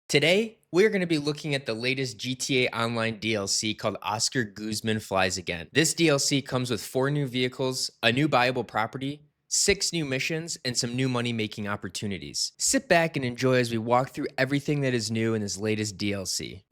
Today, we're going to be looking at the latest GTA Online DLC called Oscar Guzman Flies Again. This DLC comes with 4 new vehicles, a new buyable property, 6 new missions, and some new money-making opportunities. Sit back and enjoy as we walk through everything that is new in this latest DLC.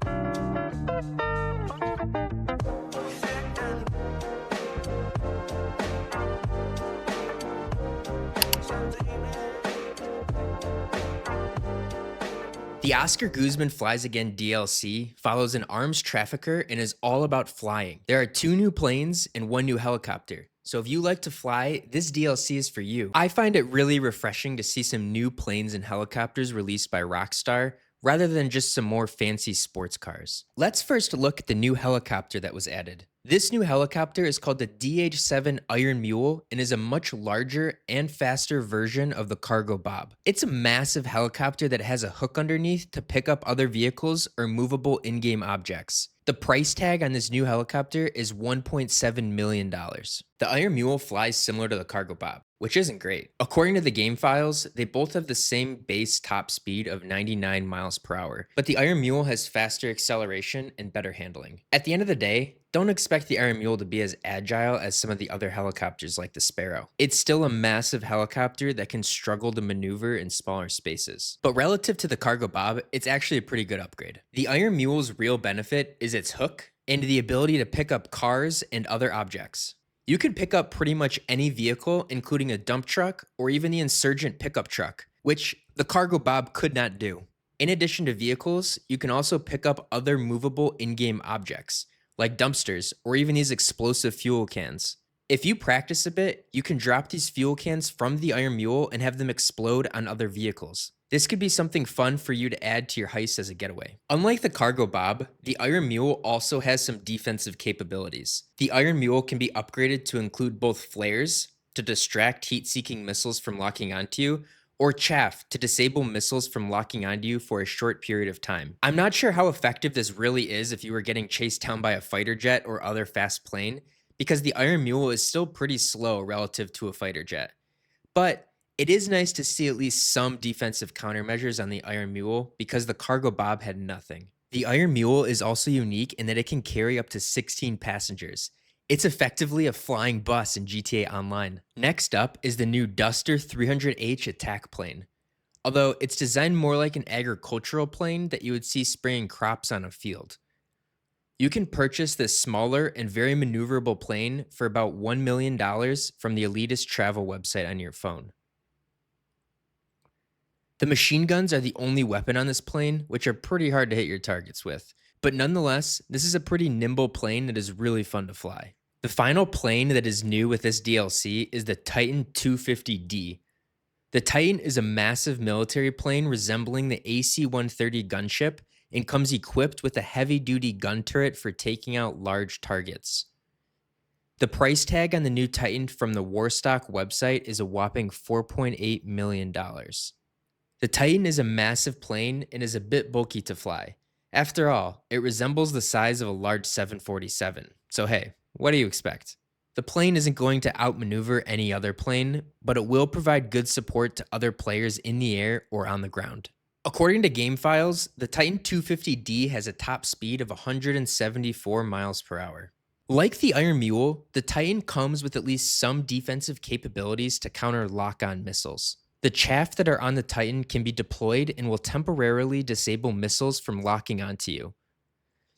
The Oscar Guzman Flies Again DLC follows an arms trafficker and is all about flying. There are 2 new planes and 1 new helicopter. So if you like to fly, this DLC is for you. I find it really refreshing to see some new planes and helicopters released by Rockstar, rather than just some more fancy sports cars. Let's first look at the new helicopter that was added. This new helicopter is called the DH-7 Iron Mule and is a much larger and faster version of the Cargo Bob. It's a massive helicopter that has a hook underneath to pick up other vehicles or movable in-game objects. The price tag on this new helicopter is $1.7 million. The Iron Mule flies similar to the Cargo Bob, which isn't great. According to the game files, they both have the same base top speed of 99 miles per hour, but the Iron Mule has faster acceleration and better handling. At the end of the day, don't expect the Iron Mule to be as agile as some of the other helicopters like the Sparrow. It's still a massive helicopter that can struggle to maneuver in smaller spaces. But relative to the Cargo Bob, it's actually a pretty good upgrade. The Iron Mule's real benefit is its hook and the ability to pick up cars and other objects. You can pick up pretty much any vehicle, including a dump truck or even the Insurgent pickup truck, which the Cargo Bob could not do. In addition to vehicles, you can also pick up other movable in-game objects, like dumpsters or even these explosive fuel cans. If you practice a bit, you can drop these fuel cans from the Iron Mule and have them explode on other vehicles. This could be something fun for you to add to your heist as a getaway. Unlike the Cargo Bob, the Iron Mule also has some defensive capabilities. The Iron Mule can be upgraded to include both flares to distract heat-seeking missiles from locking onto you, or chaff to disable missiles from locking onto you for a short period of time. I'm not sure how effective this really is if you were getting chased down by a fighter jet or other fast plane, because the Iron Mule is still pretty slow relative to a fighter jet. But it is nice to see at least some defensive countermeasures on the Iron Mule because the Cargo Bob had nothing. The Iron Mule is also unique in that it can carry up to 16 passengers. It's effectively a flying bus in GTA Online. Next up is the new Duster 300H attack plane. Although it's designed more like an agricultural plane that you would see spraying crops on a field. You can purchase this smaller and very maneuverable plane for about $1 million from the elitist travel website on your phone. The machine guns are the only weapon on this plane, which are pretty hard to hit your targets with. But nonetheless, this is a pretty nimble plane that is really fun to fly. The final plane that is new with this DLC is the Titan 250D. The Titan is a massive military plane resembling the AC-130 gunship and comes equipped with a heavy-duty gun turret for taking out large targets. The price tag on the new Titan from the Warstock website is a whopping $4.8 million. The Titan is a massive plane and is a bit bulky to fly. After all, it resembles the size of a large 747. So hey, what do you expect? The plane isn't going to outmaneuver any other plane, but it will provide good support to other players in the air or on the ground. According to game files, the Titan 250D has a top speed of 174 miles per hour. Like the Iron Mule, the Titan comes with at least some defensive capabilities to counter lock-on missiles. The chaff that are on the Titan can be deployed and will temporarily disable missiles from locking onto you.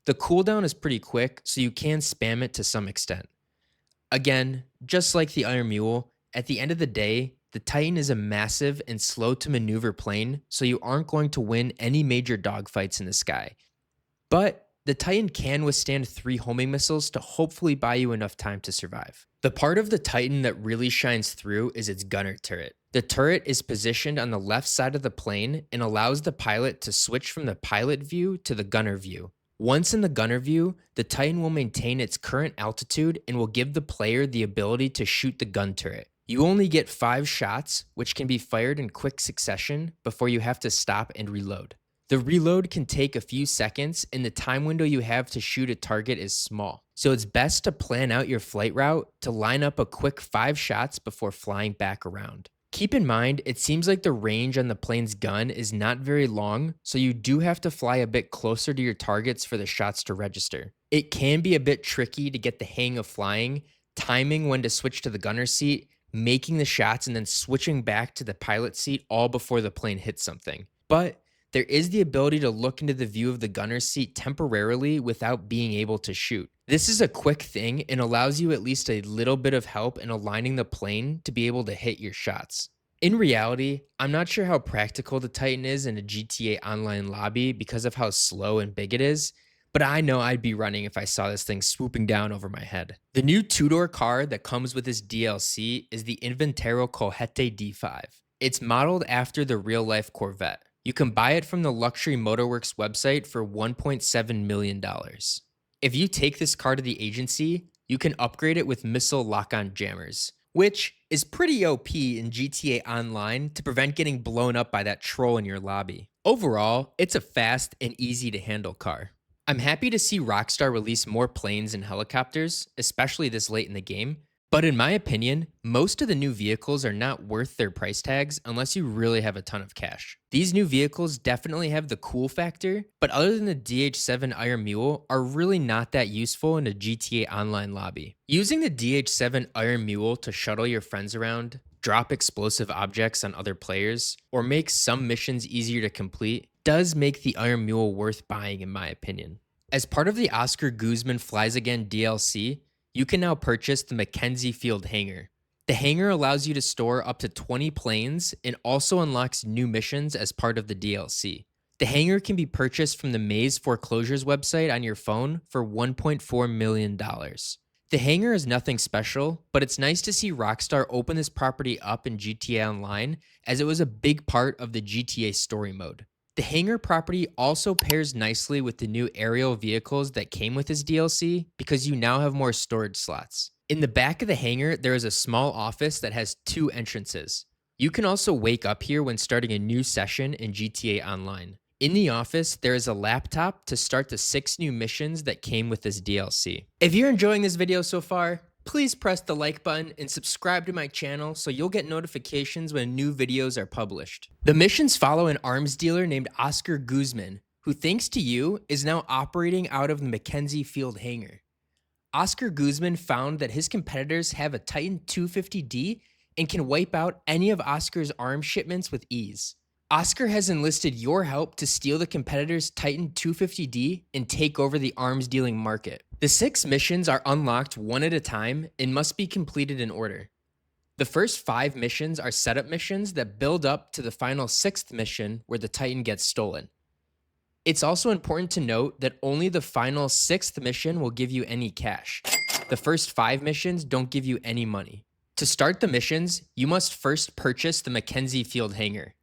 The cooldown is pretty quick, so you can spam it to some extent. Again, just like the Iron Mule, at the end of the day, the Titan is a massive and slow to maneuver plane, so you aren't going to win any major dogfights in the sky. But the Titan can withstand 3 homing missiles to hopefully buy you enough time to survive. The part of the Titan that really shines through is its gunner turret. The turret is positioned on the left side of the plane and allows the pilot to switch from the pilot view to the gunner view. Once in the gunner view, the Titan will maintain its current altitude and will give the player the ability to shoot the gun turret. You only get 5 shots, which can be fired in quick succession before you have to stop and reload. The reload can take a few seconds and the time window you have to shoot a target is small. So it's best to plan out your flight route to line up a quick 5 shots before flying back around. Keep in mind, it seems like the range on the plane's gun is not very long, so you do have to fly a bit closer to your targets for the shots to register. It can be a bit tricky to get the hang of flying, timing when to switch to the gunner seat, making the shots, and then switching back to the pilot seat all before the plane hits something. But there is the ability to look into the view of the gunner's seat temporarily without being able to shoot. This is a quick thing and allows you at least a little bit of help in aligning the plane to be able to hit your shots. In reality, I'm not sure how practical the Titan is in a GTA Online lobby because of how slow and big it is, but I know I'd be running if I saw this thing swooping down over my head. The new two-door car that comes with this DLC is the Invetero Coquette D5. It's modeled after the real-life Corvette. You can buy it from the Luxury Motorworks website for $1.7 million. If you take this car to the agency, you can upgrade it with missile lock-on jammers, which is pretty OP in GTA Online to prevent getting blown up by that troll in your lobby. Overall, it's a fast and easy to handle car. I'm happy to see Rockstar release more planes and helicopters, especially this late in the game, but in my opinion, most of the new vehicles are not worth their price tags unless you really have a ton of cash. These new vehicles definitely have the cool factor, but other than the DH7 Iron Mule, are really not that useful in a GTA Online lobby. Using the DH7 Iron Mule to shuttle your friends around, drop explosive objects on other players, or make some missions easier to complete does make the Iron Mule worth buying in my opinion. As part of the Oscar Guzman Flies Again DLC, you can now purchase the McKenzie Field Hangar. The hangar allows you to store up to 20 planes and also unlocks new missions as part of the DLC. The hangar can be purchased from the Maze Foreclosures website on your phone for $1.4 million. The hangar is nothing special, but it's nice to see Rockstar open this property up in GTA Online as it was a big part of the GTA story mode. The hangar property also pairs nicely with the new aerial vehicles that came with this DLC because you now have more storage slots. In the back of the hangar, there is a small office that has 2 entrances. You can also wake up here when starting a new session in GTA Online. In the office, there is a laptop to start the 6 new missions that came with this DLC. If you're enjoying this video so far, please press the like button and subscribe to my channel so you'll get notifications when new videos are published. The missions follow an arms dealer named Oscar Guzman, who thanks to you is now operating out of the McKenzie Field Hangar. Oscar Guzman found that his competitors have a Titan 250D and can wipe out any of Oscar's arms shipments with ease. Oscar has enlisted your help to steal the competitor's Titan 250D and take over the arms dealing market. The 6 missions are unlocked one at a time and must be completed in order. The first 5 missions are setup missions that build up to the final 6th mission where the Titan gets stolen. It's also important to note that only the final 6th mission will give you any cash. The first 5 missions don't give you any money. To start the missions, you must first purchase the McKenzie Field Hangar.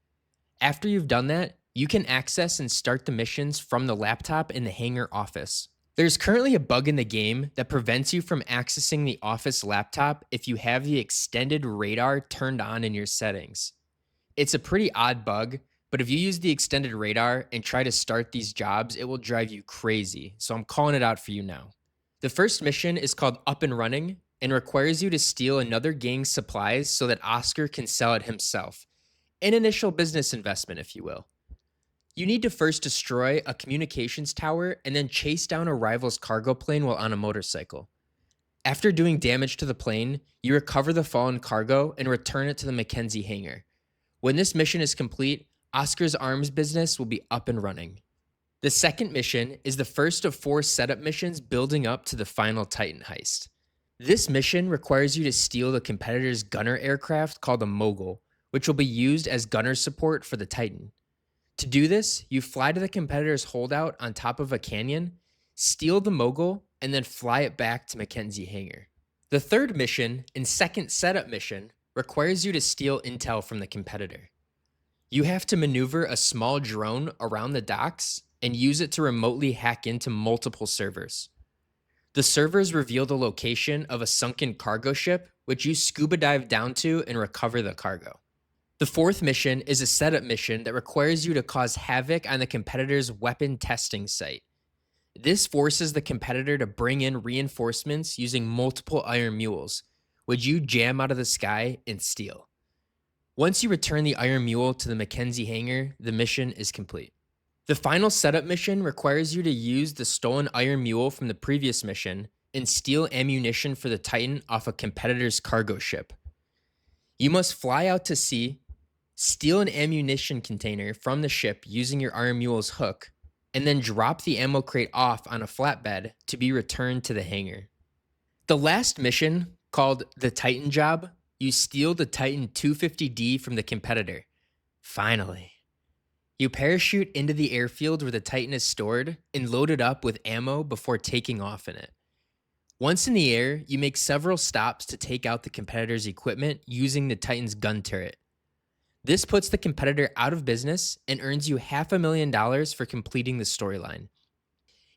After you've done that, you can access and start the missions from the laptop in the hangar office. There's currently a bug in the game that prevents you from accessing the office laptop if you have the extended radar turned on in your settings. It's a pretty odd bug, but if you use the extended radar and try to start these jobs, it will drive you crazy, so I'm calling it out for you now. The first mission is called Up and Running and requires you to steal another gang's supplies so that Oscar can sell it himself. An initial business investment, if you will. You need to first destroy a communications tower and then chase down a rival's cargo plane while on a motorcycle. After doing damage to the plane, you recover the fallen cargo and return it to the McKenzie hangar. When this mission is complete, Oscar's arms business will be up and running. The second mission is the first of 4 setup missions building up to the final Titan heist. This mission requires you to steal the competitor's gunner aircraft called a Mogul, which will be used as gunner support for the Titan. To do this, you fly to the competitor's holdout on top of a canyon, steal the Mogul, and then fly it back to McKenzie hangar. The third mission and second setup mission requires you to steal intel from the competitor. You have to maneuver a small drone around the docks and use it to remotely hack into multiple servers. The servers reveal the location of a sunken cargo ship, which you scuba dive down to and recover the cargo. The fourth mission is a setup mission that requires you to cause havoc on the competitor's weapon testing site. This forces the competitor to bring in reinforcements using multiple iron mules, which you jam out of the sky and steal. Once you return the Iron Mule to the McKenzie hangar, the mission is complete. The final setup mission requires you to use the stolen Iron Mule from the previous mission and steal ammunition for the Titan off a competitor's cargo ship. You must fly out to sea, steal an ammunition container from the ship using your Iron Mule's hook, and then drop the ammo crate off on a flatbed to be returned to the hangar. The last mission, called the Titan Job, you steal the Titan 250D from the competitor. Finally. You parachute into the airfield where the Titan is stored and load it up with ammo before taking off in it. Once in the air, you make several stops to take out the competitor's equipment using the Titan's gun turret. This puts the competitor out of business and earns you $500,000 for completing the storyline.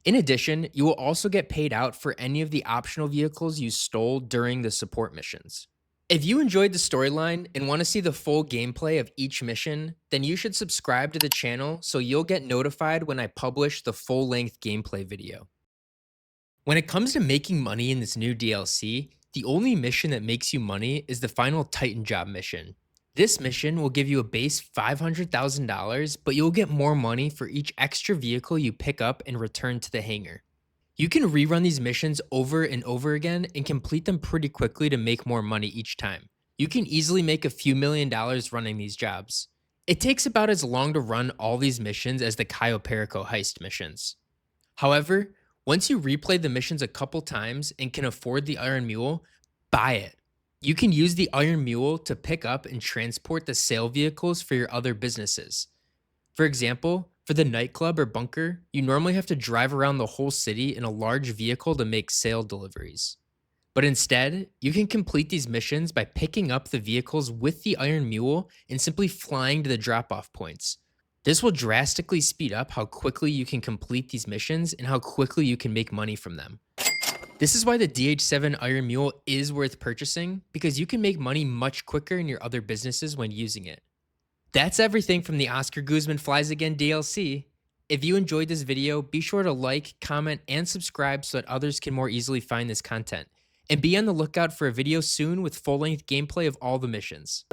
In addition, you will also get paid out for any of the optional vehicles you stole during the support missions. If you enjoyed the storyline and want to see the full gameplay of each mission, then you should subscribe to the channel so you'll get notified when I publish the full-length gameplay video. When it comes to making money in this new DLC, the only mission that makes you money is the final Titan Job mission. This mission will give you a base $500,000, but you'll get more money for each extra vehicle you pick up and return to the hangar. You can rerun these missions over and over again and complete them pretty quickly to make more money each time. You can easily make a few $1,000,000 running these jobs. It takes about as long to run all these missions as the Cayo Perico heist missions. However, once you replay the missions a couple times and can afford the Iron Mule, buy it. You can use the Iron Mule to pick up and transport the sale vehicles for your other businesses. For example, for the nightclub or bunker, you normally have to drive around the whole city in a large vehicle to make sale deliveries. But instead, you can complete these missions by picking up the vehicles with the Iron Mule and simply flying to the drop-off points. This will drastically speed up how quickly you can complete these missions and how quickly you can make money from them. This is why the DH7 Iron Mule is worth purchasing, because you can make money much quicker in your other businesses when using it. That's everything from the Oscar Guzman Flies Again DLC. If you enjoyed this video, be sure to like, comment, and subscribe so that others can more easily find this content. And be on the lookout for a video soon with full-length gameplay of all the missions.